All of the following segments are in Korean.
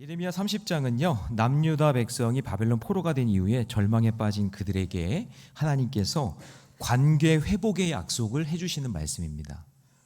예레미야 30장은요, 남유다 백성이 바벨론 포로가 된 이후에 절망에 빠진 그들에게 하나님께서 관계 회복의 약속을 해주시는 말씀입니다.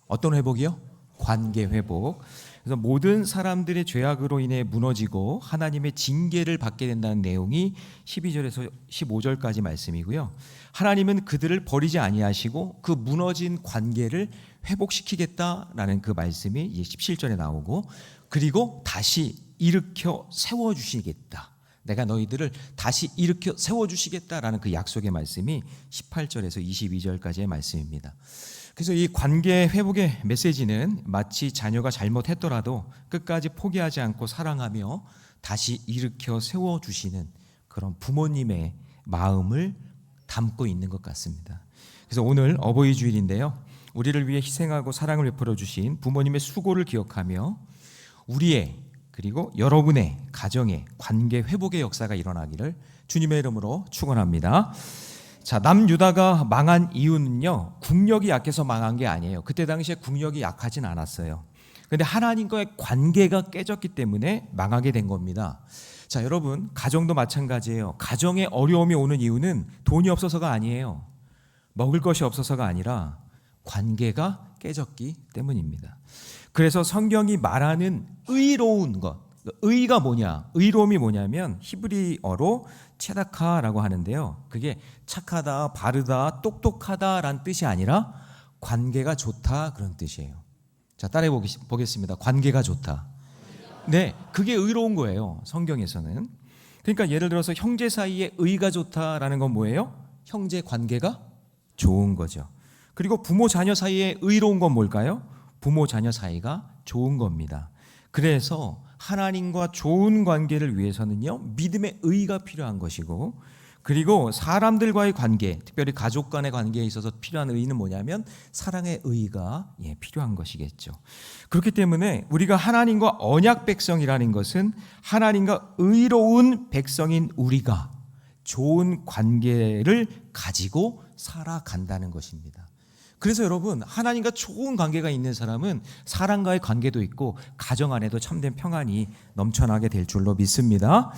어떤 회복이요? 관계 회복. 그래서 모든 사람들의 죄악으로 인해 무너지고 하나님의 징계를 받게 된다는 내용이 12절에서 15절까지 말씀이고요. 하나님은 그들을 버리지 아니하시고 그 무너진 관계를 회복시키겠다라는 그 말씀이 17절에 나오고, 그리고 다시 일으켜 세워주시겠다. 내가 너희들을 다시 일으켜 세워주시겠다라는 그 약속의 말씀이 18절에서 22절까지의 말씀입니다. 그래서 이 관계 회복의 메시지는 마치 자녀가 잘못했더라도 끝까지 포기하지 않고 사랑하며 다시 일으켜 세워주시는 그런 부모님의 마음을 담고 있는 것 같습니다. 그래서 오늘 어버이 주일인데요, 우리를 위해 희생하고 사랑을 베풀어 주신 부모님의 수고를 기억하며 우리의 그리고 여러분의 가정의 관계 회복의 역사가 일어나기를 주님의 이름으로 축원합니다. 자, 남유다가 망한 이유는요, 국력이 약해서 망한 게 아니에요. 그때 당시에 국력이 약하진 않았어요. 그런데 하나님과의 관계가 깨졌기 때문에 망하게 된 겁니다. 자, 여러분, 가정도 마찬가지예요. 가정에 어려움이 오는 이유는 돈이 없어서가 아니에요. 먹을 것이 없어서가 아니라 관계가 깨졌기 때문입니다. 그래서 성경이 말하는 의로운 것, 의가 뭐냐? 의로움이 뭐냐면 히브리어로 체다카라고 하는데요, 그게 착하다, 바르다, 똑똑하다라는 뜻이 아니라 관계가 좋다, 그런 뜻이에요. 자, 따라해 보겠습니다. 관계가 좋다. 네, 그게 의로운 거예요, 성경에서는. 그러니까 예를 들어서 형제 사이에 의가 좋다라는 건 뭐예요? 형제 관계가 좋은 거죠. 그리고 부모 자녀 사이에 의로운 건 뭘까요? 부모 자녀 사이가 좋은 겁니다. 그래서 하나님과 좋은 관계를 위해서는요, 믿음의 의가 필요한 것이고, 그리고 사람들과의 관계, 특별히 가족 간의 관계에 있어서 필요한 의는 뭐냐면 사랑의 의가 필요한 것이겠죠. 그렇기 때문에 우리가 하나님과 언약 백성이라는 것은 하나님과 의로운 백성인 우리가 좋은 관계를 가지고 살아간다는 것입니다. 그래서 여러분, 하나님과 좋은 관계가 있는 사람은 사람과의 관계도 있고 가정 안에도 참된 평안이 넘쳐나게 될 줄로 믿습니다.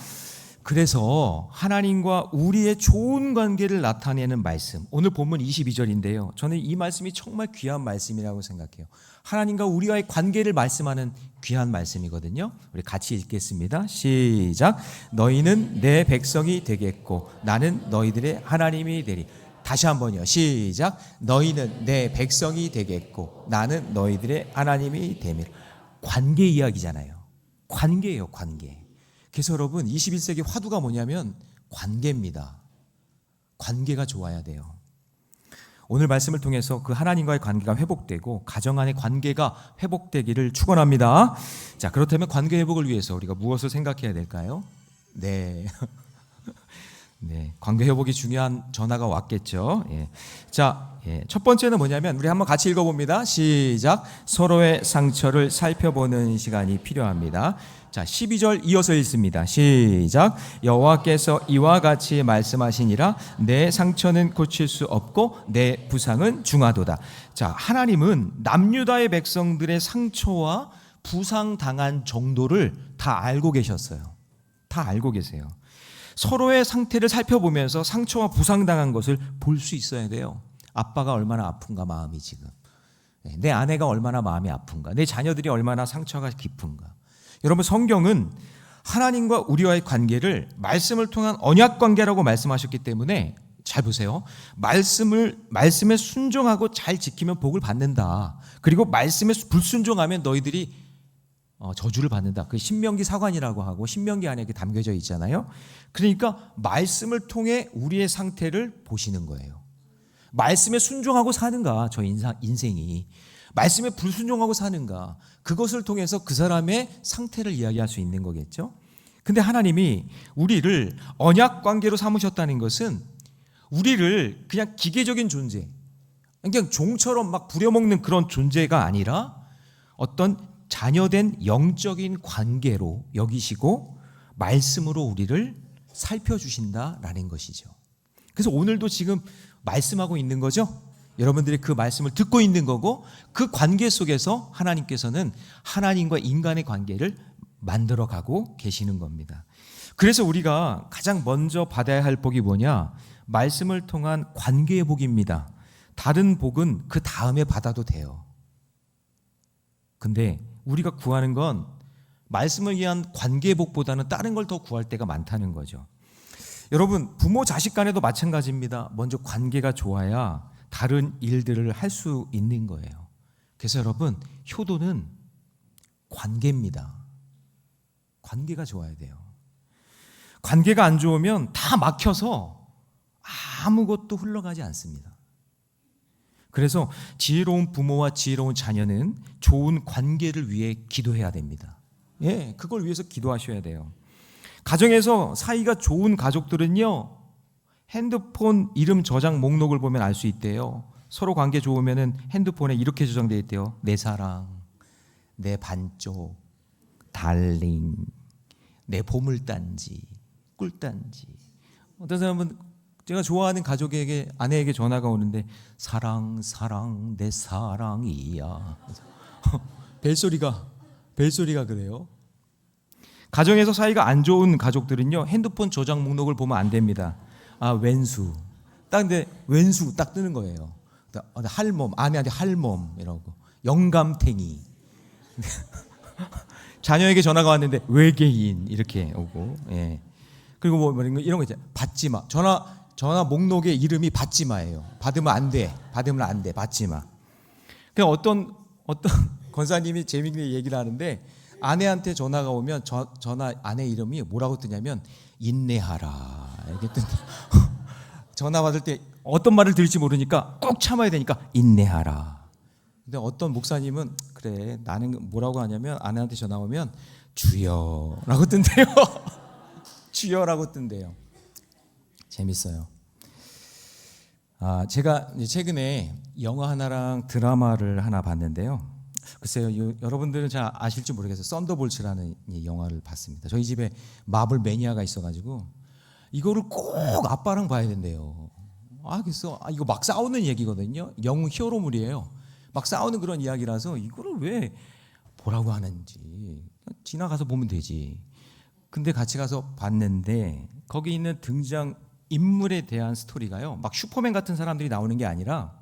그래서 하나님과 우리의 좋은 관계를 나타내는 말씀, 오늘 본문 22절인데요, 저는 이 말씀이 정말 귀한 말씀이라고 생각해요. 하나님과 우리와의 관계를 말씀하는 귀한 말씀이거든요. 우리 같이 읽겠습니다. 시작. 너희는 내 백성이 되겠고 나는 너희들의 하나님이 되리. 다시 한번요. 시작. 너희는 내 백성이 되겠고 나는 너희들의 하나님이 되리라. 관계 이야기잖아요. 관계예요, 관계. 그래서 여러분, 21세기 화두가 뭐냐면 관계입니다. 관계가 좋아야 돼요. 오늘 말씀을 통해서 그 하나님과의 관계가 회복되고 가정 안의 관계가 회복되기를 축원합니다. 자, 그렇다면 관계 회복을 위해서 우리가 무엇을 생각해야 될까요? 네. 네, 관계 회복이 중요한 전화가 왔겠죠. 자, 첫 번째는 뭐냐면 우리 한번 같이 읽어봅니다. 시작. 서로의 상처를 살펴보는 시간이 필요합니다. 자, 12절 이어서 읽습니다. 시작. 여호와께서 이와 같이 말씀하시니라. 내 상처는 고칠 수 없고 내 부상은 중하도다. 자, 하나님은 남유다의 백성들의 상처와 부상 당한 정도를 다 알고 계셨어요. 다 알고 계세요. 서로의 상태를 살펴보면서 상처와 부상당한 것을 볼 수 있어야 돼요. 아빠가 얼마나 아픈가, 마음이 지금. 내 아내가 얼마나 마음이 아픈가, 내 자녀들이 얼마나 상처가 깊은가. 여러분, 성경은 하나님과 우리와의 관계를 말씀을 통한 언약 관계라고 말씀하셨기 때문에 잘 보세요. 말씀에 순종하고 잘 지키면 복을 받는다. 그리고 말씀에 불순종하면 너희들이 저주를 받는다. 그 신명기 사관이라고 하고 신명기 안에 담겨져 있잖아요. 그러니까 말씀을 통해 우리의 상태를 보시는 거예요. 말씀에 순종하고 사는가, 저 인생이 말씀에 불순종하고 사는가, 그것을 통해서 그 사람의 상태를 이야기할 수 있는 거겠죠. 근데 하나님이 우리를 언약 관계로 삼으셨다는 것은 우리를 그냥 기계적인 존재, 그냥 종처럼 막 부려먹는 그런 존재가 아니라 어떤 자녀된 영적인 관계로 여기시고 말씀으로 우리를 살펴주신다라는 것이죠. 그래서 오늘도 지금 말씀하고 있는 거죠. 여러분들이 그 말씀을 듣고 있는 거고, 그 관계 속에서 하나님께서는 하나님과 인간의 관계를 만들어가고 계시는 겁니다. 그래서 우리가 가장 먼저 받아야 할 복이 뭐냐? 말씀을 통한 관계의 복입니다. 다른 복은 그 다음에 받아도 돼요. 근데 우리가 구하는 건 말씀을 위한 관계의 복보다는 다른 걸 더 구할 때가 많다는 거죠. 여러분, 부모 자식 간에도 마찬가지입니다. 먼저 관계가 좋아야 다른 일들을 할 수 있는 거예요. 그래서 여러분, 효도는 관계입니다. 관계가 좋아야 돼요. 관계가 안 좋으면 다 막혀서 아무것도 흘러가지 않습니다. 그래서 지혜로운 부모와 지혜로운 자녀는 좋은 관계를 위해 기도해야 됩니다. 예, 그걸 위해서 기도하셔야 돼요. 가정에서 사이가 좋은 가족들은요, 핸드폰 이름 저장 목록을 보면 알 수 있대요. 서로 관계 좋으면은 핸드폰에 이렇게 저장되어 있대요. 내 사랑, 내 반쪽, 달링, 내 보물단지, 꿀단지. 어떤 사람은 제가 좋아하는 가족에게, 아내에게 전화가 오는데 사랑 사랑 내 사랑이야. 벨소리가 그래요. 가정에서 사이가 안 좋은 가족들은요, 핸드폰 저장 목록을 보면 안 됩니다. 아, 왼수. 딱 근데 왼수 딱 뜨는 거예요. 할멈, 아내한테 할멈 이러고 영감탱이. 자녀에게 전화가 왔는데 외계인 이렇게 오고. 예. 그리고 뭐 이런 거 있잖아요. 받지마. 전화 목록의 이름이 받지마예요. 받으면 안 돼. 받지마. 그냥 어떤 권사님이 재미있는 얘기를 하는데, 아내한테 전화가 오면 전화 아내 이름이 뭐라고 뜨냐면 인내하라 이렇게 뜬다. 전화 받을 때 어떤 말을 들을지 모르니까 꼭 참아야 되니까 인내하라. 근데 어떤 목사님은 그래, 나는 뭐라고 하냐면 아내한테 전화 오면 주여라고 뜬대요. 주여라고 뜬대요. 재밌어요. 제가 최근에 영화 하나랑 드라마를 하나 봤는데요. 글쎄요, 여러분들은 잘 아실지 모르겠어요. 썬더볼츠라는 영화를 봤습니다. 저희 집에 마블 매니아가 있어가지고 이거를 꼭 아빠랑 봐야 된대요. 그래서 이거 막 싸우는 얘기거든요. 영웅 히어로물이에요. 막 싸우는 그런 이야기라서 이거를 왜 보라고 하는지, 지나가서 보면 되지. 근데 같이 가서 봤는데 거기 있는 등장 인물에 대한 스토리가요, 막 슈퍼맨 같은 사람들이 나오는 게 아니라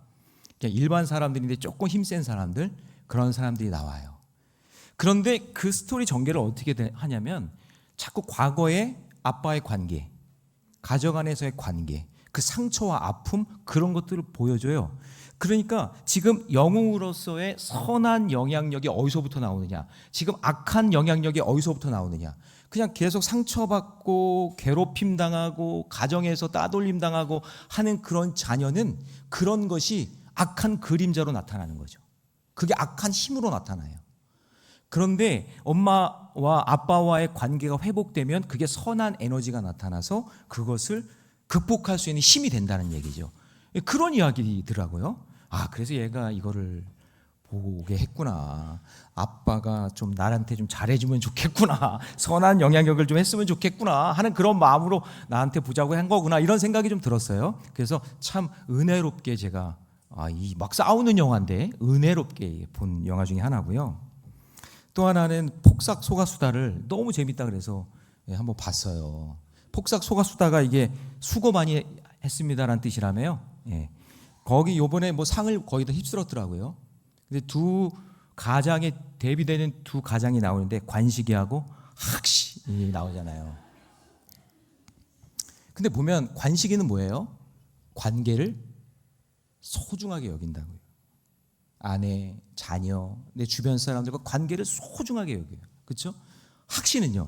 그냥 일반 사람들인데 조금 힘센 사람들, 그런 사람들이 나와요. 그런데 그 스토리 전개를 어떻게 하냐면 자꾸 과거의 아빠의 관계, 가정 안에서의 관계, 그 상처와 아픔, 그런 것들을 보여줘요. 그러니까 지금 영웅으로서의 선한 영향력이 어디서부터 나오느냐, 지금 악한 영향력이 어디서부터 나오느냐, 그냥 계속 상처받고 괴롭힘 당하고 가정에서 따돌림 당하고 하는 그런 자녀는 그런 것이 악한 그림자로 나타나는 거죠. 그게 악한 힘으로 나타나요. 그런데 엄마와 아빠와의 관계가 회복되면 그게 선한 에너지가 나타나서 그것을 극복할 수 있는 힘이 된다는 얘기죠. 그런 이야기더라고요. 그래서 얘가 이거를 보게 했구나. 아빠가 좀 나한테 좀 잘해주면 좋겠구나. 선한 영향력을 좀 했으면 좋겠구나 하는 그런 마음으로 나한테 보자고 한 거구나. 이런 생각이 좀 들었어요. 그래서 참 은혜롭게 제가 이 막 싸우는 영화인데 은혜롭게 본 영화 중에 하나고요. 또 하나는 폭삭 소가수다를 너무 재밌다 그래서 한번 봤어요. 폭삭 소가수다가 이게 수고 많이 했습니다라는 뜻이라며요. 거기 요번에 뭐 상을 거의 다 휩쓸었더라고요. 근데 두 가장에 대비되는 두 가장이 나오는데 관식이하고 학식이 나오잖아요. 근데 보면 관식이는 뭐예요? 관계를 소중하게 여긴다고요. 아내, 자녀, 내 주변 사람들과 관계를 소중하게 여겨요. 그렇죠? 학씨는요.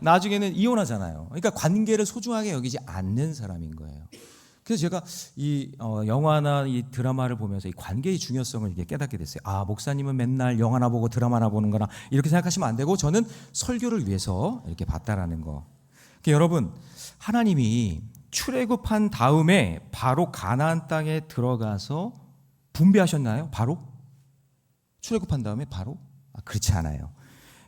나중에는 이혼하잖아요. 그러니까 관계를 소중하게 여기지 않는 사람인 거예요. 그래서 제가 이 영화나 이 드라마를 보면서 이 관계의 중요성을 이렇게 깨닫게 됐어요. 목사님은 맨날 영화나 보고 드라마나 보는 거나 이렇게 생각하시면 안 되고 저는 설교를 위해서 이렇게 봤다라는 거. 그러니까 여러분, 하나님이 출애굽한 다음에 바로 가나안 땅에 들어가서 분배하셨나요? 바로? 출애굽한 다음에 바로? 그렇지 않아요.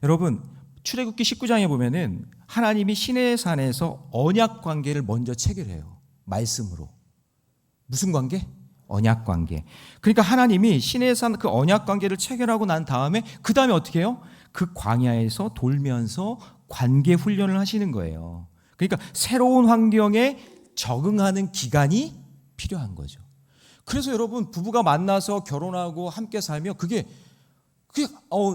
여러분, 출애굽기 19장에 보면은 하나님이 시내산에서 언약 관계를 먼저 체결해요. 말씀으로. 무슨 관계? 언약 관계. 그러니까 하나님이 시내산 그 언약 관계를 체결하고 난 다음에 그 다음에 어떻게 해요? 그 광야에서 돌면서 관계 훈련을 하시는 거예요. 그러니까 새로운 환경에 적응하는 기간이 필요한 거죠. 그래서 여러분 부부가 만나서 결혼하고 함께 살면 그게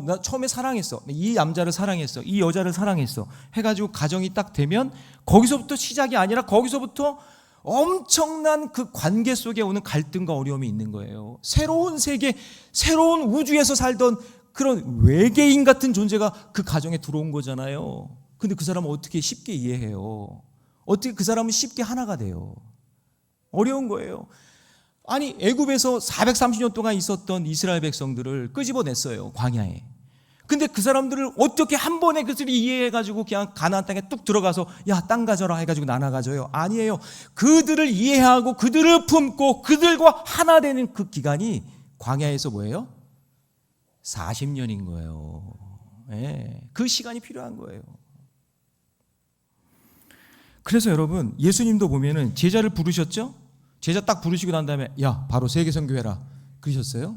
나 처음에 사랑했어. 이 남자를 사랑했어. 이 여자를 사랑했어. 해가지고 가정이 딱 되면 거기서부터 시작이 아니라 거기서부터 엄청난 그 관계 속에 오는 갈등과 어려움이 있는 거예요. 새로운 세계, 새로운 우주에서 살던 그런 외계인 같은 존재가 그 가정에 들어온 거잖아요. 근데 그 사람은 어떻게 쉽게 이해해요? 어떻게 그 사람은 쉽게 하나가 돼요? 어려운 거예요. 아니 애굽에서 430년 동안 있었던 이스라엘 백성들을 끄집어냈어요, 광야에. 근데 그 사람들을 어떻게 한 번에 그들을 이해해가지고 그냥 가나안 땅에 뚝 들어가서 야, 땅 가져라 해가지고 나눠 가져요? 아니에요. 그들을 이해하고 그들을 품고 그들과 하나 되는 그 기간이 광야에서 뭐예요? 40년인 거예요. 네, 그 시간이 필요한 거예요. 그래서 여러분 예수님도 보면은 제자를 부르셨죠? 제자 딱 부르시고 난 다음에 야, 바로 세계 선교해라 그러셨어요?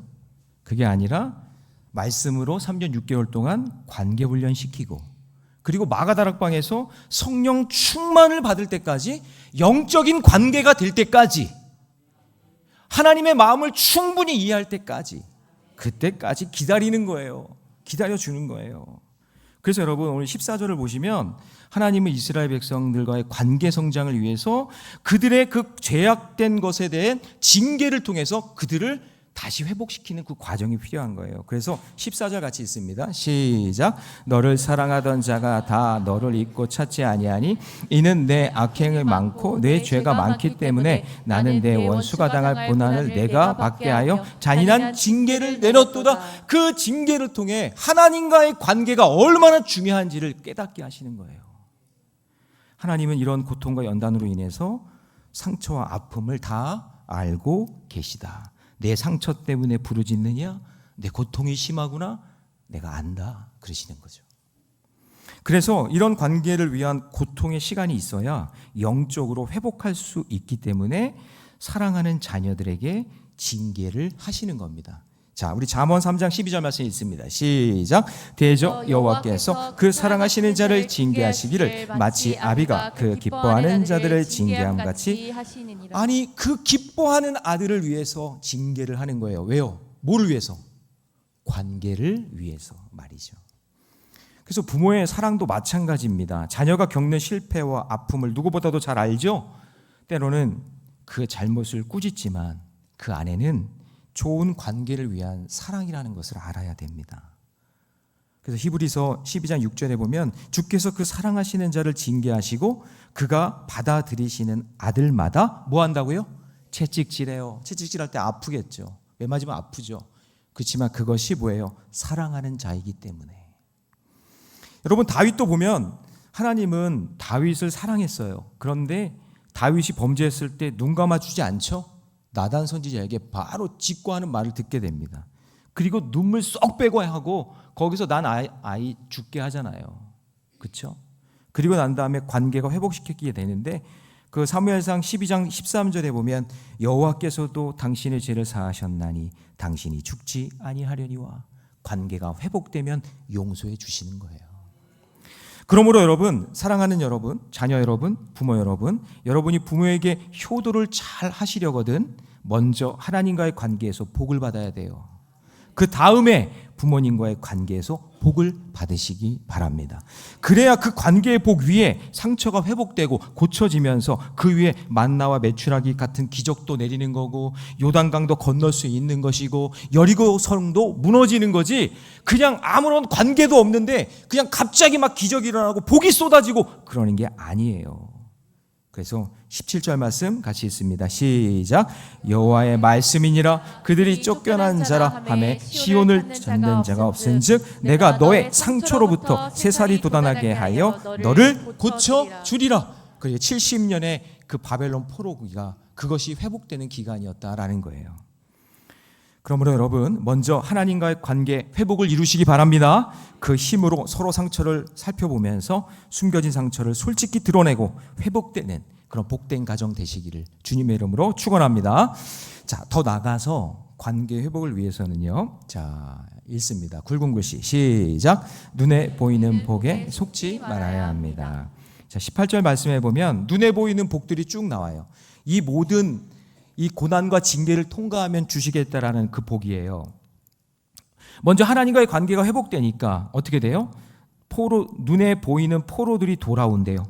그게 아니라 말씀으로 3년 6개월 동안 관계 훈련시키고, 그리고 마가다락방에서 성령 충만을 받을 때까지, 영적인 관계가 될 때까지, 하나님의 마음을 충분히 이해할 때까지, 그때까지 기다리는 거예요. 기다려주는 거예요. 그래서 여러분 오늘 14절을 보시면 하나님은 이스라엘 백성들과의 관계 성장을 위해서 그들의 그 죄악된 것에 대한 징계를 통해서 그들을 다시 회복시키는 그 과정이 필요한 거예요. 그래서 14절 같이 있습니다. 시작. 너를 사랑하던 자가 다 너를 잊고 찾지 아니하니 이는 내 악행이 많고 내 죄가 많기 때문에 나는 내 원수가 당할 고난을 내가 받게 하여 잔인한 징계를 내렸도다. 그 징계를 통해 하나님과의 관계가 얼마나 중요한지를 깨닫게 하시는 거예요. 하나님은 이런 고통과 연단으로 인해서 상처와 아픔을 다 알고 계시다. 내 상처 때문에 부르짖느냐? 내 고통이 심하구나? 내가 안다. 그러시는 거죠. 그래서 이런 관계를 위한 고통의 시간이 있어야 영적으로 회복할 수 있기 때문에 사랑하는 자녀들에게 징계를 하시는 겁니다. 자, 우리 잠언 3장 12절 말씀이 있습니다. 시작. 대저 여호와께서 그 사랑하시는 자를 징계하시기를 마치 아비가 그 기뻐하는 자들을 징계함 같이 하시느니라. 아니 그 기뻐하는 아들을 위해서 징계를 하는 거예요. 왜요? 뭐를 위해서? 관계를 위해서 말이죠. 그래서 부모의 사랑도 마찬가지입니다. 자녀가 겪는 실패와 아픔을 누구보다도 잘 알죠? 때로는 그 잘못을 꾸짖지만 그 안에는 좋은 관계를 위한 사랑이라는 것을 알아야 됩니다. 그래서 히브리서 12장 6절에 보면 주께서 그 사랑하시는 자를 징계하시고 그가 받아들이시는 아들마다 뭐 한다고요? 채찍질해요. 채찍질할 때 아프겠죠. 매 맞으면 아프죠. 그렇지만 그것이 뭐예요? 사랑하는 자이기 때문에. 여러분 다윗도 보면 하나님은 다윗을 사랑했어요. 그런데 다윗이 범죄했을 때 눈 감아주지 않죠? 나단 선지자에게 바로 직고하는 말을 듣게 됩니다. 그리고 눈물 쏙 빼고 하고 거기서 난 아이 죽게 하잖아요. 그렇죠? 그리고 난 다음에 관계가 회복시키게 되는데 그 사무엘상 12장 13절에 보면 여호와께서도 당신의 죄를 사하셨나니 당신이 죽지 아니하려니와 관계가 회복되면 용서해 주시는 거예요. 그러므로 여러분, 사랑하는 여러분, 자녀 여러분, 부모 여러분, 여러분이 부모에게 효도를 잘 하시려거든 먼저 하나님과의 관계에서 복을 받아야 돼요. 그 다음에 부모님과의 관계에서 복을 받으시기 바랍니다. 그래야 그 관계의 복 위에 상처가 회복되고 고쳐지면서 그 위에 만나와 메추라기 같은 기적도 내리는 거고 요단강도 건널 수 있는 것이고 여리고 성도 무너지는 거지, 그냥 아무런 관계도 없는데 그냥 갑자기 막 기적이 일어나고 복이 쏟아지고 그러는 게 아니에요. 그래서 17절 말씀 같이 있습니다. 시작. 여호와의 말씀이니라 그들이 쫓겨난 자라 하매 시온을 찾는 자가 없은즉 내가 너의 상처로부터 새살이 돋아나게 하여 너를 고쳐주리라. 그게 70년의 그 바벨론 포로기가 그것이 회복되는 기간이었다라는 거예요. 그러므로 여러분 먼저 하나님과의 관계 회복을 이루시기 바랍니다. 그 힘으로 서로 상처를 살펴보면서 숨겨진 상처를 솔직히 드러내고 회복되는 그런 복된 가정 되시기를 주님의 이름으로 축원합니다. 자, 자, 더 나가서 관계 회복을 위해서는요. 자, 읽습니다. 굵은 글씨 시작. 눈에 보이는 복에 속지 말아야 합니다. 자, 18절 말씀해 보면 눈에 보이는 복들이 쭉 나와요. 이 모든 이 고난과 징계를 통과하면 주시겠다라는 그 복이에요. 먼저 하나님과의 관계가 회복되니까 어떻게 돼요? 눈에 보이는 포로들이 돌아온대요.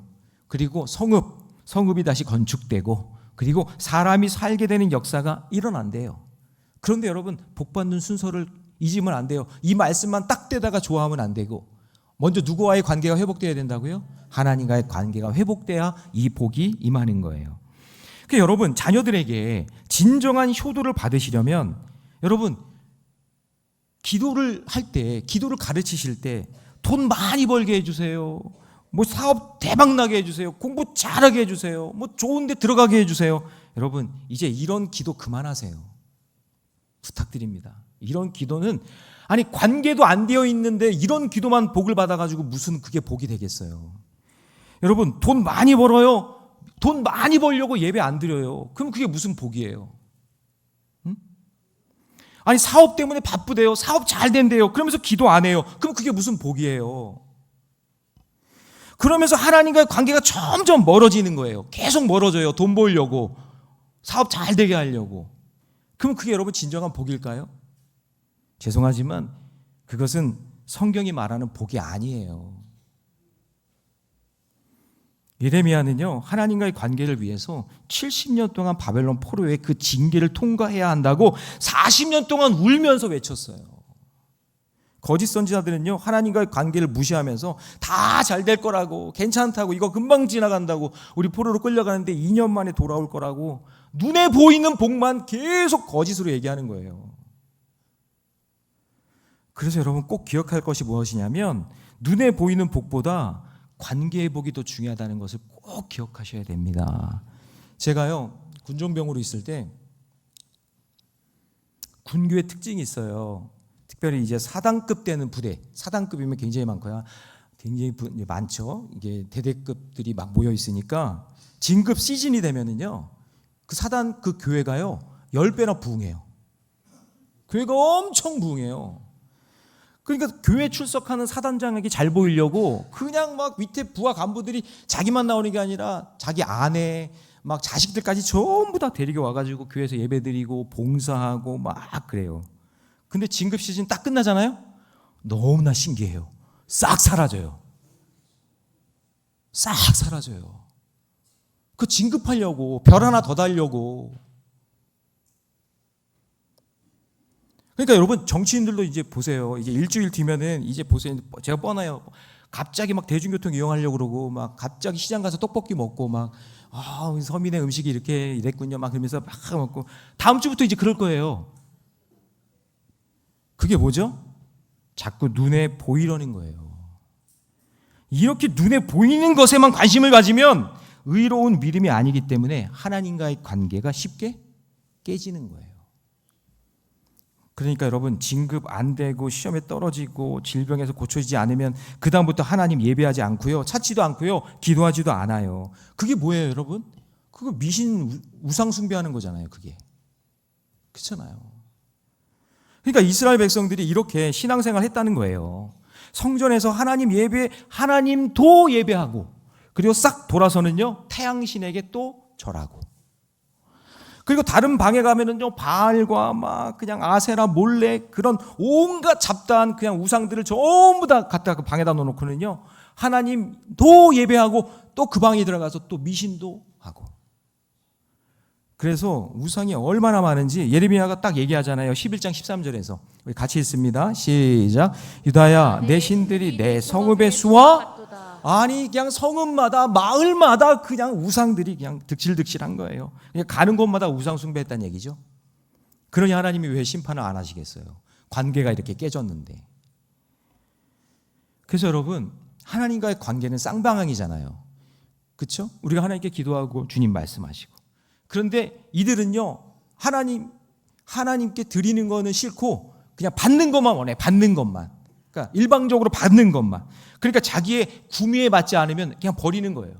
그리고 성읍이 다시 건축되고, 그리고 사람이 살게 되는 역사가 일어난대요. 그런데 여러분, 복받는 순서를 잊으면 안 돼요. 이 말씀만 딱 떼다가 좋아하면 안 되고, 먼저 누구와의 관계가 회복돼야 된다고요? 하나님과의 관계가 회복돼야 이 복이 임하는 거예요. 그러니까 여러분, 자녀들에게 진정한 효도를 받으시려면 여러분, 기도를 할 때, 기도를 가르치실 때 돈 많이 벌게 해주세요. 뭐 사업 대박 나게 해주세요. 공부 잘하게 해주세요. 뭐 좋은 데 들어가게 해주세요. 여러분, 이제 이런 기도 그만하세요. 부탁드립니다. 이런 기도는, 아니 관계도 안 되어 있는데 이런 기도만 복을 받아가지고 무슨 그게 복이 되겠어요. 여러분, 돈 많이 벌어요. 돈 많이 벌려고 예배 안 드려요. 그럼 그게 무슨 복이에요? 응? 아니 사업 때문에 바쁘대요. 사업 잘 된대요. 그러면서 기도 안 해요. 그럼 그게 무슨 복이에요? 그러면서 하나님과의 관계가 점점 멀어지는 거예요. 계속 멀어져요. 돈 벌려고, 사업 잘 되게 하려고. 그럼 그게 여러분 진정한 복일까요? 죄송하지만 그것은 성경이 말하는 복이 아니에요. 예레미야는요, 하나님과의 관계를 위해서 70년 동안 바벨론 포로의 그 징계를 통과해야 한다고 40년 동안 울면서 외쳤어요. 거짓 선지자들은요, 하나님과의 관계를 무시하면서 다 잘 될 거라고, 괜찮다고, 이거 금방 지나간다고, 우리 포로로 끌려가는데 2년 만에 돌아올 거라고 눈에 보이는 복만 계속 거짓으로 얘기하는 거예요. 그래서 여러분 꼭 기억할 것이 무엇이냐면, 눈에 보이는 복보다 관계의 복이 더 중요하다는 것을 꼭 기억하셔야 됩니다. 제가요, 군종병으로 있을 때 군교의 특징이 있어요. 특별히 이제 4단급 되는 부대, 4단급이면 굉장히 많고요. 굉장히 많죠. 이게 대대급들이 막 모여 있으니까 진급 시즌이 되면은요, 그 4단 그 교회가요 10배나 부흥해요. 교회가 엄청 부흥해요. 그러니까 교회 출석하는 사단장에게 잘 보이려고 그냥 막 밑에 부하 간부들이 자기만 나오는 게 아니라 자기 아내, 막 자식들까지 전부 다 데리고 와가지고 교회에서 예배드리고 봉사하고 막 그래요. 근데 진급 시즌 딱 끝나잖아요. 너무나 신기해요. 싹 사라져요. 싹 사라져요. 그 진급하려고, 별 하나 더 달려고. 그러니까 여러분, 정치인들도 이제 보세요. 이제 일주일 뒤면은 이제 보세요. 제가 뻔해요. 갑자기 막 대중교통 이용하려고 그러고, 막 갑자기 시장 가서 떡볶이 먹고, 막 서민의 음식이 이렇게 이랬군요. 막 그러면서 막 먹고, 다음 주부터 이제 그럴 거예요. 그게 뭐죠? 자꾸 눈에 보이려는 거예요. 이렇게 눈에 보이는 것에만 관심을 가지면 의로운 믿음이 아니기 때문에 하나님과의 관계가 쉽게 깨지는 거예요. 그러니까 여러분, 진급 안 되고 시험에 떨어지고 질병에서 고쳐지지 않으면 그 다음부터 하나님 예배하지 않고요, 찾지도 않고요, 기도하지도 않아요. 그게 뭐예요, 여러분? 그거 미신 우상 숭배하는 거잖아요. 그게 그렇잖아요. 그러니까 이스라엘 백성들이 이렇게 신앙생활 했다는 거예요. 성전에서 하나님 예배, 하나님도 예배하고, 그리고 싹 돌아서는요 태양신에게 또 절하고, 그리고 다른 방에 가면은요 바알과 막 그냥 아세라 몰래 그런 온갖 잡다한 그냥 우상들을 전부 다 갖다 그 방에다 넣어놓고는요 하나님도 예배하고, 또 그 방에 들어가서 또 미신도 하고. 그래서 우상이 얼마나 많은지 예레미야가 딱 얘기하잖아요. 11장 13절에서 우리 같이 읽습니다. 시작. 유다야, 내 신들이 내 성읍의 수와, 아니 그냥 성읍마다 마을마다 그냥 우상들이 그냥 득실득실한 거예요. 그냥 가는 곳마다 우상 숭배했다는 얘기죠. 그러니 하나님이 왜 심판을 안 하시겠어요? 관계가 이렇게 깨졌는데. 그래서 여러분, 하나님과의 관계는 쌍방향이잖아요. 그렇죠? 우리가 하나님께 기도하고 주님 말씀하시고. 그런데 이들은요 하나님께 드리는 거는 싫고 그냥 받는 것만 원해. 받는 것만. 그러니까 일방적으로 받는 것만. 그러니까 자기의 구미에 맞지 않으면 그냥 버리는 거예요.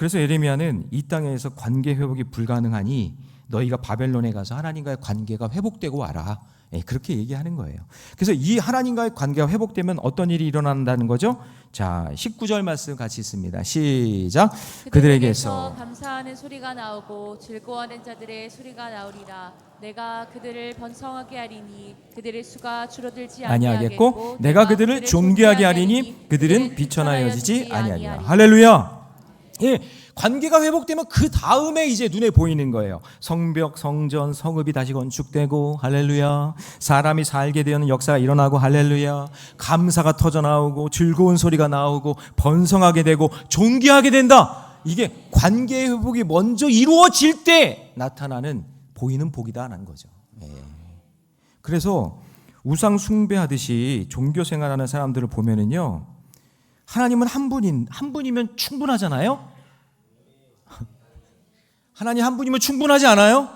그래서 예레미야는 이 땅에서 관계 회복이 불가능하니 너희가 바벨론에 가서 하나님과의 관계가 회복되고 와라. 그렇게 얘기하는 거예요. 그래서 이 하나님과의 관계가 회복되면 어떤 일이 일어난다는 거죠? 자, 19절 말씀 같이 있습니다. 시작. 그들에게서 감사하는 소리가 나오고 즐거워하는 자들의 소리가 나오리라. 내가 그들을 번성하게 하리니 그들의 수가 줄어들지 아니하겠고 내가 그들을 존귀하게 하리니 그들은 비천하여지지 아니하리라. 할렐루야. 예, 관계가 회복되면 그 다음에 이제 눈에 보이는 거예요. 성벽, 성전, 성읍이 다시 건축되고 할렐루야. 사람이 살게 되는 역사가 일어나고 할렐루야. 감사가 터져 나오고 즐거운 소리가 나오고 번성하게 되고 존귀하게 된다. 이게 관계 회복이 먼저 이루어질 때 나타나는 보이는 복이다라는 거죠. 그래서 우상 숭배하듯이 종교 생활하는 사람들을 보면은요, 하나님은 한 분이면 충분하잖아요. 하나님 한 분이면 충분하지 않아요?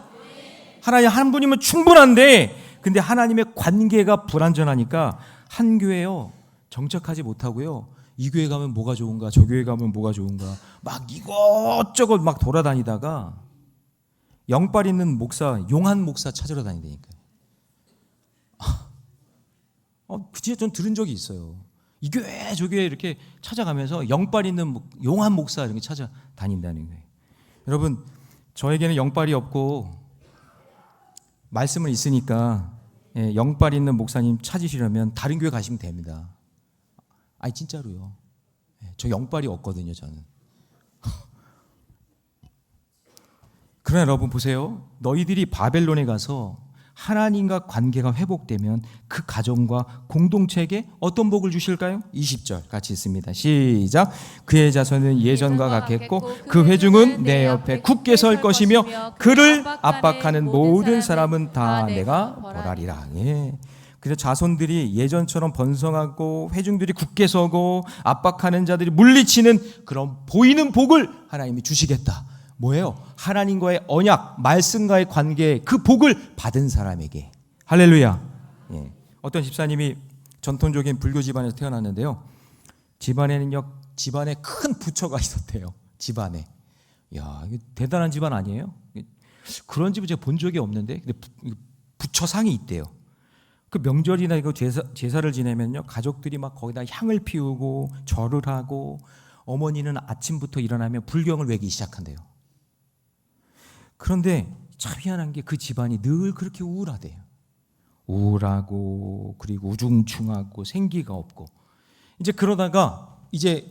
하나님 한 분이면 충분한데, 근데 하나님의 관계가 불완전하니까 한 교회요 정착하지 못하고요, 이 교회 가면 뭐가 좋은가, 저 교회 가면 뭐가 좋은가 막 이것저것 막 돌아다니다가 영빨 있는 목사, 용한 목사 찾으러 다니다니까요. 그치, 전 들은 적이 있어요. 이 교회 저 교회 이렇게 찾아가면서 영빨 있는 용한 목사 이렇게 찾아다닌다는 거예요. 여러분, 저에게는 영빨이 없고 말씀은 있으니까 영빨 있는 목사님 찾으시려면 다른 교회 가시면 됩니다. 아니 진짜로요. 저 영빨이 없거든요, 저는. 그러나 여러분 보세요. 너희들이 바벨론에 가서 하나님과 관계가 회복되면 그 가정과 공동체에게 어떤 복을 주실까요? 20절 같이 있습니다. 시작. 그의 자손은 예전과 같겠고 그 회중은 내 옆에 굳게 설 것이며 그를 압박하는 모든 사람은 다 내가 벌하리라. 그래서 자손들이 예전처럼 번성하고 회중들이 굳게 서고 압박하는 자들이 물리치는 그런 보이는 복을 하나님이 주시겠다. 뭐예요? 하나님과의 언약, 말씀과의 관계, 그 복을 받은 사람에게. 할렐루야. 어떤 집사님이 전통적인 불교 집안에서 태어났는데요, 집안에는요, 집안에 큰 부처가 있었대요. 집안에. 야, 이게 대단한 집안 아니에요? 그런 집은 제가 본 적이 없는데, 근데 부처상이 있대요. 그 명절이나 이거 제사를 지내면요, 가족들이 막 거기다 향을 피우고 절을 하고, 어머니는 아침부터 일어나면 불경을 외기 시작한대요. 그런데 참 희한한 게 그 집안이 늘 그렇게 우울하대요. 우울하고 그리고 우중충하고 생기가 없고, 이제 그러다가 이제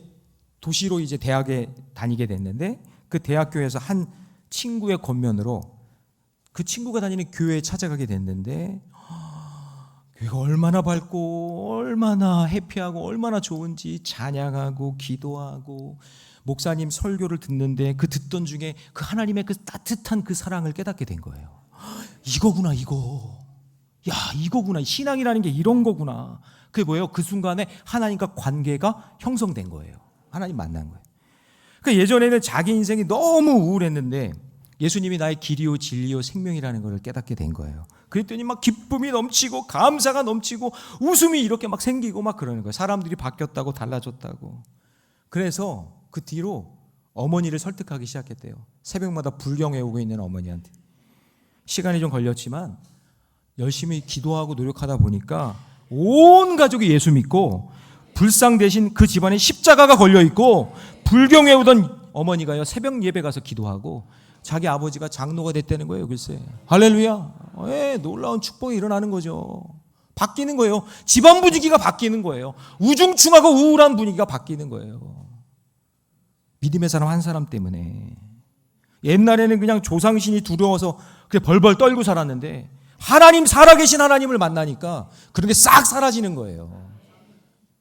도시로 이제 대학에 다니게 됐는데, 그 대학교에서 한 친구의 권면으로 그 친구가 다니는 교회에 찾아가게 됐는데, 교회가 얼마나 밝고 얼마나 해피하고 얼마나 좋은지 찬양하고 기도하고 목사님 설교를 듣는데 그 듣던 중에 그 하나님의 그 따뜻한 그 사랑을 깨닫게 된 거예요. 이거구나, 이거. 야, 이거구나. 신앙이라는 게 이런 거구나. 그게 뭐예요? 그 순간에 하나님과 관계가 형성된 거예요. 하나님 만난 거예요. 그러니까 예전에는 자기 인생이 너무 우울했는데 예수님이 나의 길이요 진리요 생명이라는 걸 깨닫게 된 거예요. 그랬더니 막 기쁨이 넘치고 감사가 넘치고 웃음이 이렇게 막 생기고 막 그러는 거예요. 사람들이 바뀌었다고, 달라졌다고. 그래서 그 뒤로 어머니를 설득하기 시작했대요. 새벽마다 불경 외우고 있는 어머니한테. 시간이 좀 걸렸지만 열심히 기도하고 노력하다 보니까 온 가족이 예수 믿고, 불상 대신 그 집안에 십자가가 걸려있고, 불경 외우던 어머니가요 새벽 예배 가서 기도하고 자기 아버지가 장로가 됐다는 거예요. 글쎄. 할렐루야. 놀라운 축복이 일어나는 거죠. 바뀌는 거예요. 집안 분위기가 바뀌는 거예요. 우중충하고 우울한 분위기가 바뀌는 거예요. 믿음의 사람 한 사람 때문에. 옛날에는 그냥 조상신이 두려워서 그냥 벌벌 떨고 살았는데 하나님, 살아계신 하나님을 만나니까 그런 게 싹 사라지는 거예요.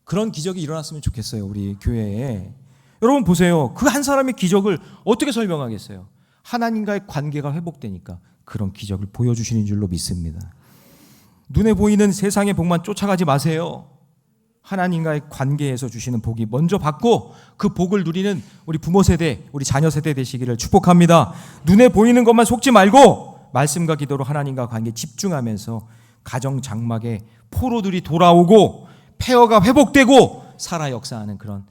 그런 기적이 일어났으면 좋겠어요, 우리 교회에. 여러분 보세요. 그 한 사람의 기적을 어떻게 설명하겠어요? 하나님과의 관계가 회복되니까 그런 기적을 보여주시는 줄로 믿습니다. 눈에 보이는 세상의 복만 쫓아가지 마세요. 하나님과의 관계에서 주시는 복이 먼저 받고 그 복을 누리는 우리 부모 세대, 우리 자녀 세대 되시기를 축복합니다. 눈에 보이는 것만 속지 말고 말씀과 기도로 하나님과 관계에 집중하면서 가정 장막에 포로들이 돌아오고 폐허가 회복되고 살아 역사하는 그런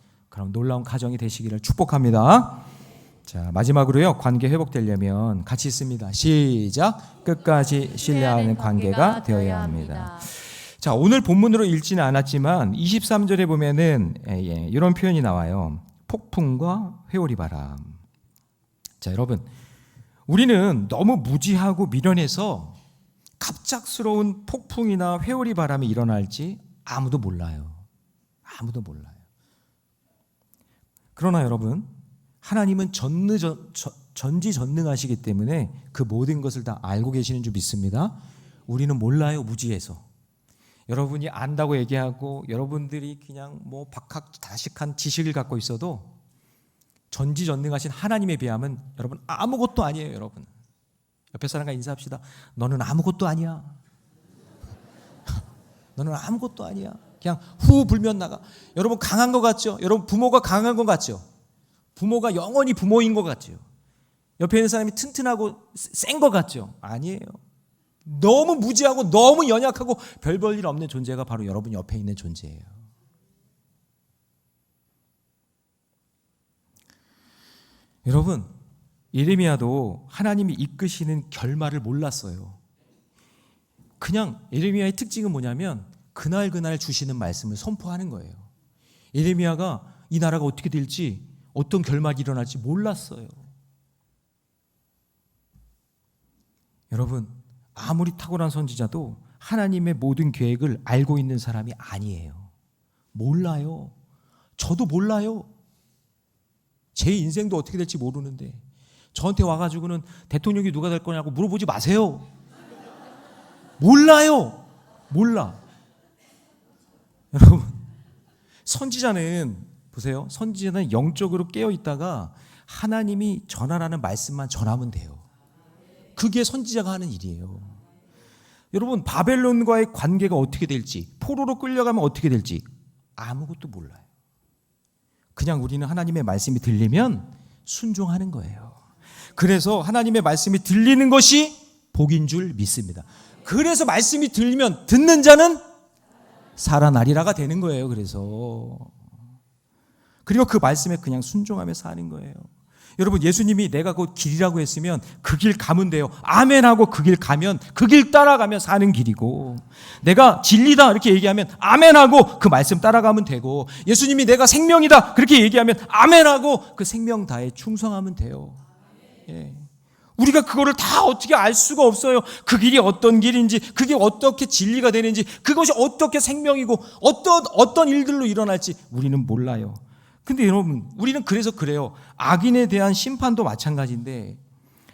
놀라운 가정이 되시기를 축복합니다. 자, 마지막으로요. 관계 회복되려면 같이 있습니다. 시작. 끝까지 신뢰하는 관계가 되어야 합니다. 자, 오늘 본문으로 읽지는 않았지만 23절에 보면은 이런 표현이 나와요. 폭풍과 회오리 바람. 자, 여러분, 우리는 너무 무지하고 미련해서 갑작스러운 폭풍이나 회오리 바람이 일어날지 아무도 몰라요. 아무도 몰라요. 그러나 여러분, 하나님은 전지전능하시기 때문에 그 모든 것을 다 알고 계시는 줄 믿습니다. 우리는 몰라요, 무지해서. 여러분이 안다고 얘기하고 여러분들이 그냥 뭐 박학다식한 지식을 갖고 있어도 전지전능하신 하나님에 비하면 여러분 아무것도 아니에요. 여러분, 옆에 사람과 인사합시다. 너는 아무것도 아니야. 너는 아무것도 아니야. 그냥 후 불면 나가. 여러분 강한 것 같죠? 여러분 부모가 강한 것 같죠? 부모가 영원히 부모인 것 같죠? 옆에 있는 사람이 튼튼하고 센 것 같죠? 아니에요. 너무 무지하고 너무 연약하고 별 볼 일 없는 존재가 바로 여러분 옆에 있는 존재예요. 여러분, 예레미야도 하나님이 이끄시는 결말을 몰랐어요. 그냥 예레미야의 특징은 뭐냐면 그날 주시는 말씀을 선포하는 거예요. 예레미야가 이 나라가 어떻게 될지, 어떤 결말이 일어날지 몰랐어요. 여러분, 아무리 탁월한 선지자도 하나님의 모든 계획을 알고 있는 사람이 아니에요. 몰라요. 저도 몰라요. 제 인생도 어떻게 될지 모르는데 저한테 와가지고는 대통령이 누가 될 거냐고 물어보지 마세요. 몰라요. 몰라. 여러분, 선지자는 보세요. 선지자는 영적으로 깨어 있다가 하나님이 전하라는 말씀만 전하면 돼요. 그게 선지자가 하는 일이에요. 여러분, 바벨론과의 관계가 어떻게 될지, 포로로 끌려가면 어떻게 될지 아무것도 몰라요. 그냥 우리는 하나님의 말씀이 들리면 순종하는 거예요. 그래서 하나님의 말씀이 들리는 것이 복인 줄 믿습니다. 그래서 말씀이 들리면 듣는 자는 살아나리라가 되는 거예요. 그리고 그 말씀에 그냥 순종하며 사는 거예요. 여러분, 예수님이 내가 곧 길이라고 했으면 그 길 가면 돼요. 아멘하고 그 길 가면 그 길 따라가며 사는 길이고, 내가 진리다 이렇게 얘기하면 아멘하고 그 말씀 따라가면 되고, 예수님이 내가 생명이다 그렇게 얘기하면 아멘하고 그 생명 다에 충성하면 돼요. 예. 우리가 그거를 다 어떻게 알 수가 없어요. 그 길이 어떤 길인지, 그게 어떻게 진리가 되는지, 그것이 어떻게 생명이고 어떤 일들로 일어날지 우리는 몰라요. 근데 여러분, 우리는 그래서 그래요. 악인에 대한 심판도 마찬가지인데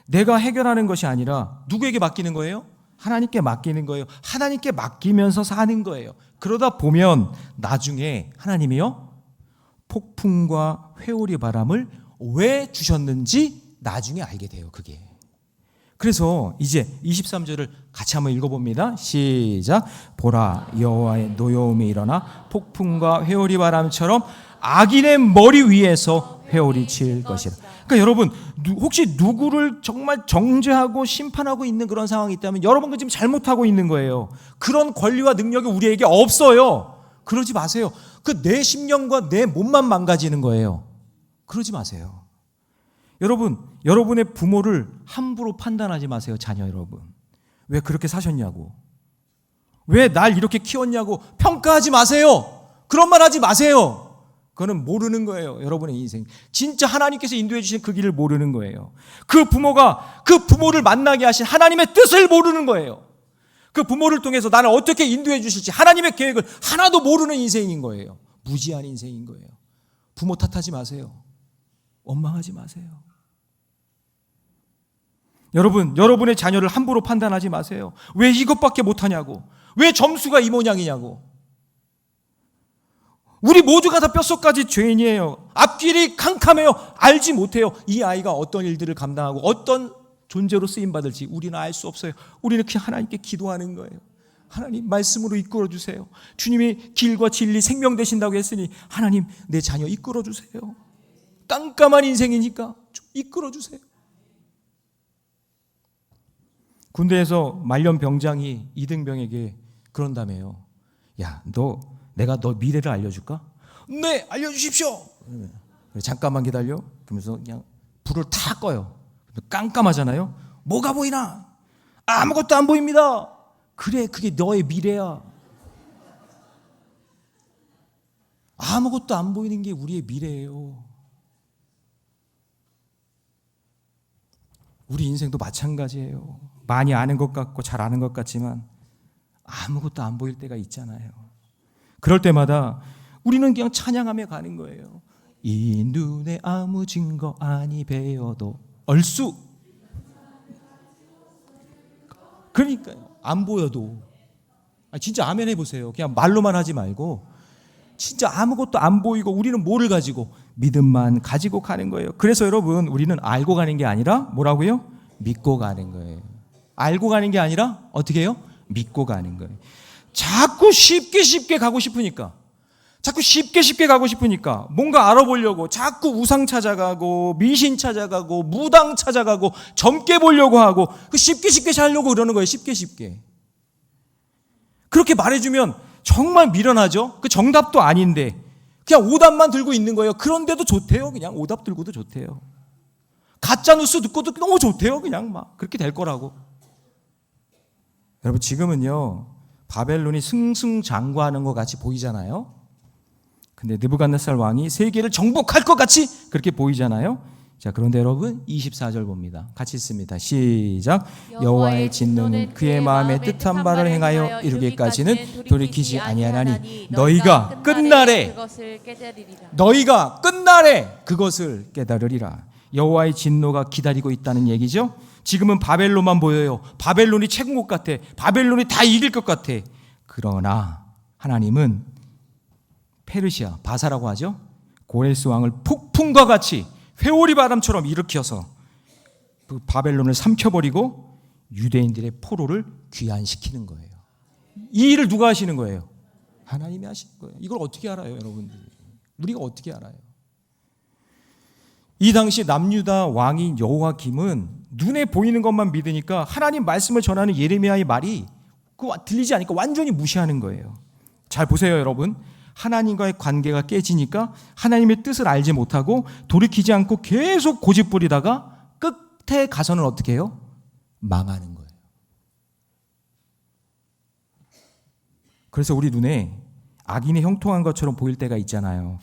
내가 해결하는 것이 아니라 누구에게 맡기는 거예요? 하나님께 맡기는 거예요. 하나님께 맡기면서 사는 거예요. 그러다 보면 나중에 하나님이요, 폭풍과 회오리 바람을 왜 주셨는지 나중에 알게 돼요. 그게. 그래서 이제 23절을 같이 한번 읽어봅니다. 시작. 보라, 여호와의 노여움이 일어나 폭풍과 회오리 바람처럼 악인의 머리 위에서 회오리 칠 것이라. 그러니까 여러분, 혹시 누구를 정말 정죄하고 심판하고 있는 그런 상황이 있다면 여러분은 지금 잘못하고 있는 거예요. 그런 권리와 능력이 우리에게 없어요. 그러지 마세요. 그 내 심령과 내 몸만 망가지는 거예요. 그러지 마세요. 여러분, 여러분의 부모를 함부로 판단하지 마세요. 자녀 여러분, 왜 그렇게 사셨냐고, 왜 날 이렇게 키웠냐고 평가하지 마세요. 그런 말 하지 마세요. 그거는 모르는 거예요. 여러분의 인생, 진짜 하나님께서 인도해 주신 그 길을 모르는 거예요. 그 부모가 그 부모를 만나게 하신 하나님의 뜻을 모르는 거예요. 그 부모를 통해서 나를 어떻게 인도해 주실지 하나님의 계획을 하나도 모르는 인생인 거예요. 무지한 인생인 거예요. 부모 탓하지 마세요. 원망하지 마세요. 여러분, 여러분의 자녀를 함부로 판단하지 마세요. 왜 이것밖에 못하냐고, 왜 점수가 이 모양이냐고. 우리 모두가 다 뼛속까지 죄인이에요. 앞길이 캄캄해요. 알지 못해요. 이 아이가 어떤 일들을 감당하고 어떤 존재로 쓰임받을지 우리는 알 수 없어요. 우리는 그냥 하나님께 기도하는 거예요. 하나님, 말씀으로 이끌어 주세요. 주님이 길과 진리 생명 되신다고 했으니 하나님, 내 자녀 이끌어 주세요. 깜깜한 인생이니까 좀 이끌어 주세요. 군대에서 말년 병장이 이등병에게 그런다며요. 야, 내가 너 미래를 알려줄까? 네, 알려주십시오. 잠깐만 기다려. 그러면서 그냥 불을 다 꺼요. 깜깜하잖아요. 뭐가 보이나? 아무것도 안 보입니다. 그래, 그게 너의 미래야. 아무것도 안 보이는 게 우리의 미래예요. 우리 인생도 마찬가지예요. 많이 아는 것 같고 잘 아는 것 같지만 아무것도 안 보일 때가 있잖아요. 그럴 때마다 우리는 그냥 찬양하며 가는 거예요. 이 눈에 아무 증거 아니 배어도 얼쑤. 그러니까요. 안 보여도 진짜 아멘 해보세요. 그냥 말로만 하지 말고 진짜 아무것도 안 보이고 우리는 뭐를 가지고? 믿음만 가지고 가는 거예요. 그래서 여러분, 우리는 알고 가는 게 아니라 뭐라고요? 믿고 가는 거예요. 알고 가는 게 아니라 어떻게 해요? 믿고 가는 거예요. 자꾸 쉽게 가고 싶으니까, 자꾸 쉽게 가고 싶으니까 뭔가 알아보려고 자꾸 우상 찾아가고 미신 찾아가고 무당 찾아가고 젊게 보려고 하고 쉽게 살려고 그러는 거예요. 쉽게 그렇게 말해주면 정말 미련하죠. 그 정답도 아닌데 그냥 오답만 들고 있는 거예요. 그런데도 좋대요. 그냥 오답 들고도 좋대요. 가짜 뉴스 듣고도 너무 좋대요. 그냥 막 그렇게 될 거라고. 여러분, 지금은요 바벨론이 승승장구하는 것 같이 보이잖아요. 근데 느부갓네살 왕이 세계를 정복할 것 같이 그렇게 보이잖아요. 자, 그런데 여러분 24절 봅니다. 같이 읽습니다. 시작. 여호와의 진노는 그의 마음에 뜻한 바를 행하여 이루기까지는 돌이키지 아니하나니 너희가 끝날에 그것을 깨달으리라. 여호와의 진노가 기다리고 있다는 얘기죠. 지금은 바벨론만 보여요. 바벨론이 최고인 것 같아. 바벨론이 다 이길 것 같아. 그러나 하나님은 페르시아, 바사라고 하죠. 고레스 왕을 폭풍과 같이 회오리 바람처럼 일으켜서 그 바벨론을 삼켜버리고 유대인들의 포로를 귀환시키는 거예요. 이 일을 누가 하시는 거예요? 하나님이 하시는 거예요. 이걸 어떻게 알아요, 여러분들이? 우리가 어떻게 알아요? 이 당시 남유다 왕인 여호야김은 눈에 보이는 것만 믿으니까 하나님 말씀을 전하는 예레미야의 말이 들리지 않으니까 완전히 무시하는 거예요. 잘 보세요, 여러분. 하나님과의 관계가 깨지니까 하나님의 뜻을 알지 못하고 돌이키지 않고 계속 고집부리다가 끝에 가서는 어떻게 해요? 망하는 거예요. 그래서 우리 눈에 악인이 형통한 것처럼 보일 때가 있잖아요.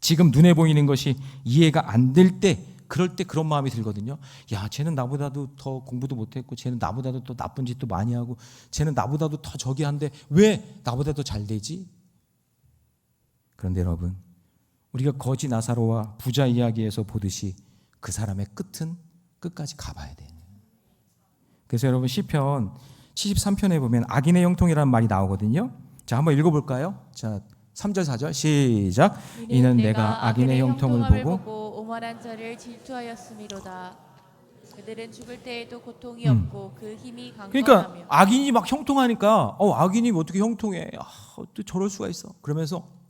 지금 눈에 보이는 것이 이해가 안 될 때, 그럴 때 그런 마음이 들거든요. 야, 쟤는 나보다도 더 공부도 못했고 쟤는 나보다도 더 나쁜 짓도 많이 하고 쟤는 나보다도 더 저기 한데 왜 나보다 더 잘 되지? 그런데 여러분, 우리가 거지 나사로와 부자 이야기에서 보듯이 그 사람의 끝은 끝까지 가봐야 돼요. 그래서 여러분, 시편 73편에 보면 악인의 형통이라는 말이 나오거든요. 자, 한번 읽어볼까요? 자, 3절 4절 시작. 이는 내가 악인의 형통을 보고 오만한 자를 질투하였음이로다. 그들은 죽을 때에도 고통이 없고 그 힘이 강건하며. 그러니까 악인이 막 형통하니까 악인이 어떻게 형통해? 어떻게 저럴 수가 있어? 그러면서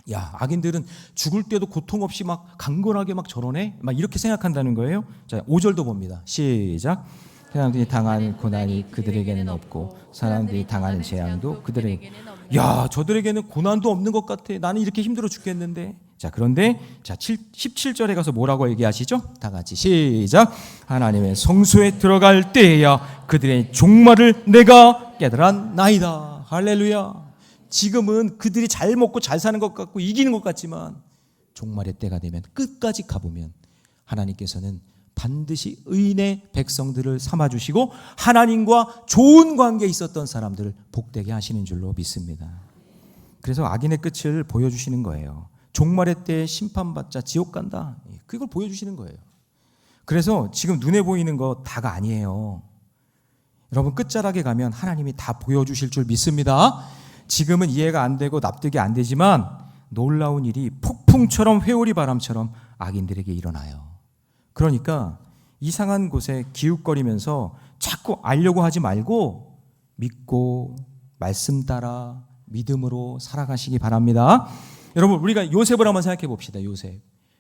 야, 악인들은 죽을 때도 고통 없이 막 강건하게 막 저러네? 막 이렇게 생각한다는 거예요. 자, 5절도 봅니다. 시작. 사람들이 당하는 고난이 그들에게는 없고 사람들이 당하는 재앙도 그들에게는 없네. 야, 저들에게는 고난도 없는 것 같아. 나는 이렇게 힘들어 죽겠는데. 자, 그런데 17절에 가서 뭐라고 얘기하시죠? 다 같이 시작. 하나님의 성소에 들어갈 때에야 그들의 종말을 내가 깨달았나이다. 할렐루야. 지금은 그들이 잘 먹고 잘 사는 것 같고 이기는 것 같지만 종말의 때가 되면, 끝까지 가보면 하나님께서는 반드시 의인의 백성들을 삼아주시고 하나님과 좋은 관계에 있었던 사람들을 복되게 하시는 줄로 믿습니다. 그래서 악인의 끝을 보여주시는 거예요. 종말의 때에 심판받자 지옥 간다, 그걸 보여주시는 거예요. 그래서 지금 눈에 보이는 거 다가 아니에요. 여러분, 끝자락에 가면 하나님이 다 보여주실 줄 믿습니다. 지금은 이해가 안 되고 납득이 안 되지만 놀라운 일이 폭풍처럼 회오리 바람처럼 악인들에게 일어나요. 그러니까 이상한 곳에 기웃거리면서 자꾸 알려고 하지 말고 믿고 말씀 따라 믿음으로 살아가시기 바랍니다. 여러분, 우리가 요셉을 한번 생각해 봅시다.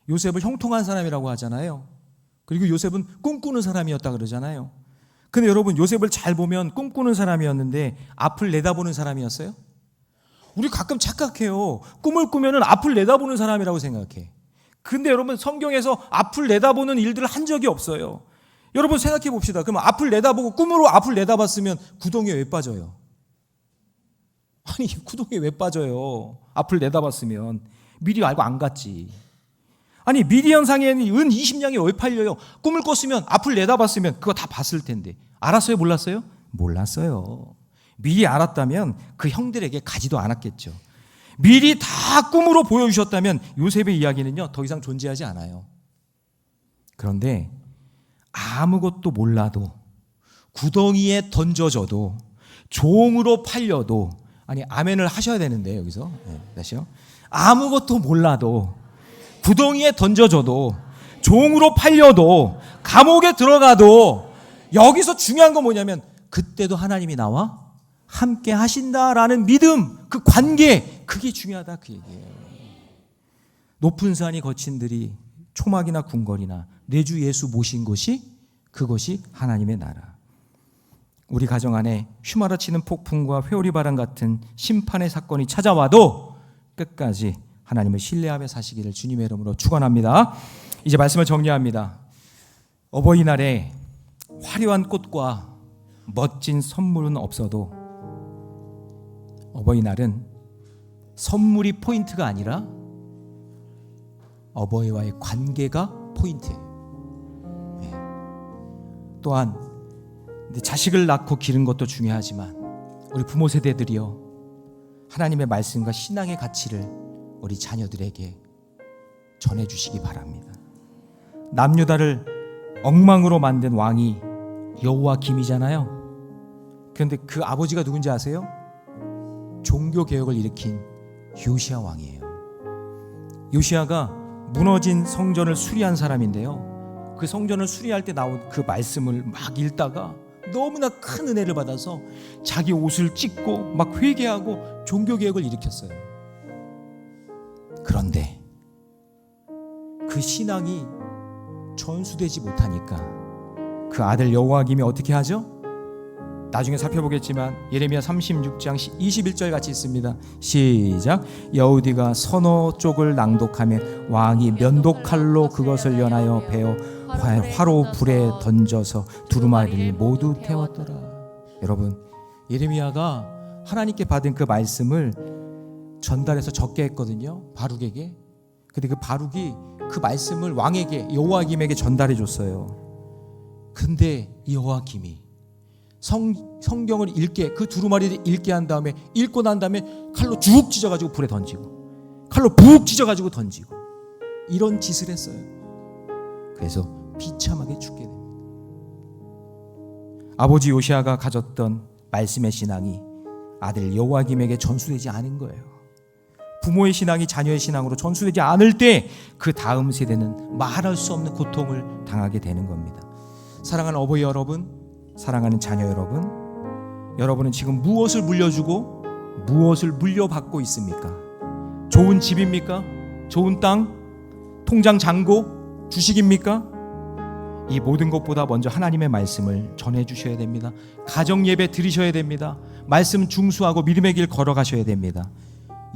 요셉을 형통한 사람이라고 하잖아요. 그리고 요셉은 꿈꾸는 사람이었다 그러잖아요. 근데 여러분, 요셉을 잘 보면 꿈꾸는 사람이었는데 앞을 내다보는 사람이었어요? 우리 가끔 착각해요. 꿈을 꾸면은 앞을 내다보는 사람이라고 생각해. 근데 여러분 성경에서 앞을 내다보는 일들을 한 적이 없어요. 여러분 생각해 봅시다. 그럼 앞을 내다보고 꿈으로 앞을 내다봤으면 구덩이에 왜 빠져요? 아니 구덩이에 왜 빠져요? 앞을 내다봤으면 미리 알고 안 갔지. 아니 미디안 상에는 은 20냥이 왜 팔려요? 꿈을 꿨으면 앞을 내다봤으면 그거 다 봤을 텐데. 알았어요? 몰랐어요? 몰랐어요. 미리 알았다면 그 형들에게 가지도 않았겠죠. 미리 다 꿈으로 보여주셨다면 요셉의 이야기는요 더 이상 존재하지 않아요. 그런데 아무것도 몰라도 구덩이에 던져져도 종으로 팔려도 아니 아멘을 하셔야 되는데 여기서 다시요. 아무것도 몰라도 구덩이에 던져져도 종으로 팔려도 감옥에 들어가도 여기서 중요한 건 뭐냐면 그때도 하나님이 나와 함께 하신다라는 믿음, 그 관계, 그게 중요하다 그 얘기예요. 높은 산이 거친들이 초막이나 궁궐이나 내 주 예수 모신 곳이 그것이 하나님의 나라. 우리 가정 안에 휘말아치는 폭풍과 회오리 바람 같은 심판의 사건이 찾아와도 끝까지 하나님을 신뢰하며 사시기를 주님의 이름으로 축원합니다. 이제 말씀을 정리합니다. 어버이날에 화려한 꽃과 멋진 선물은 없어도 어버이날은 선물이 포인트가 아니라 어버이와의 관계가 포인트예요. 네. 또한 자식을 낳고 기른 것도 중요하지만 우리 부모 세대들이요 하나님의 말씀과 신앙의 가치를 우리 자녀들에게 전해주시기 바랍니다. 남유다를 엉망으로 만든 왕이 여호와김이잖아요. 그런데 그 아버지가 누군지 아세요? 종교개혁을 일으킨 요시야 왕이에요. 요시야가 무너진 성전을 수리한 사람인데요, 그 성전을 수리할 때 나온 그 말씀을 막 읽다가 너무나 큰 은혜를 받아서 자기 옷을 찢고 막 회개하고 종교개혁을 일으켰어요. 그런데 그 신앙이 전수되지 못하니까 그 아들 여호와김이 어떻게 하죠? 나중에 살펴보겠지만 예레미야 36장 21절 같이 있습니다. 시작. 여우디가 선어 쪽을 낭독하며 왕이 면도칼로 그것을 연하여 베어 화로 불에 던져서 두루마리를 모두 태웠더라. 여러분, 예레미야가 하나님께 받은 그 말씀을 전달해서 적게 했거든요, 바룩에게. 근데 그 바룩이 그 말씀을 왕에게, 여호와김에게 전달해 줬어요. 근데 여호와김이 성경을 읽게, 그 두루마리를 읽게 한 다음에, 읽고 난 다음에 칼로 쭉 찢어가지고 불에 던지고, 칼로 푹 찢어가지고 던지고, 이런 짓을 했어요. 그래서 비참하게 죽게 됩니다. 아버지 요시아가 가졌던 말씀의 신앙이 아들 여호와김에게 전수되지 않은 거예요. 부모의 신앙이 자녀의 신앙으로 전수되지 않을 때 그 다음 세대는 말할 수 없는 고통을 당하게 되는 겁니다. 사랑하는 어버이 여러분, 사랑하는 자녀 여러분, 여러분은 지금 무엇을 물려주고 무엇을 물려받고 있습니까? 좋은 집입니까? 좋은 땅? 통장 잔고? 주식입니까? 이 모든 것보다 먼저 하나님의 말씀을 전해주셔야 됩니다. 가정 예배 드리셔야 됩니다. 말씀 중수하고 믿음의 길 걸어가셔야 됩니다.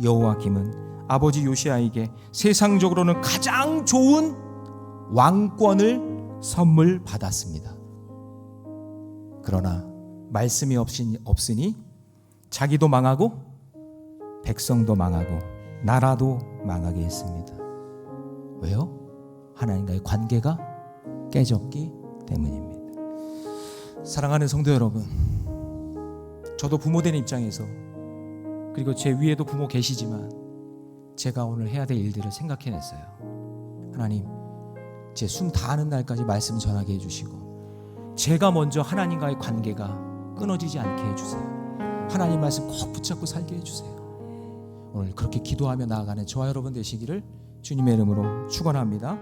여호와김은 아버지 요시아에게 세상적으로는 가장 좋은 왕권을 선물 받았습니다. 그러나 말씀이 없으니 자기도 망하고 백성도 망하고 나라도 망하게 했습니다. 왜요? 하나님과의 관계가 깨졌기 때문입니다. 사랑하는 성도 여러분, 저도 부모된 입장에서, 그리고 제 위에도 부모 계시지만 제가 오늘 해야 될 일들을 생각해냈어요. 하나님, 제 숨 다하는 날까지 말씀 전하게 해주시고, 제가 먼저 하나님과의 관계가 끊어지지 않게 해주세요. 하나님 말씀 꼭 붙잡고 살게 해주세요. 오늘 그렇게 기도하며 나아가는 저와 여러분 되시기를 주님의 이름으로 축원합니다.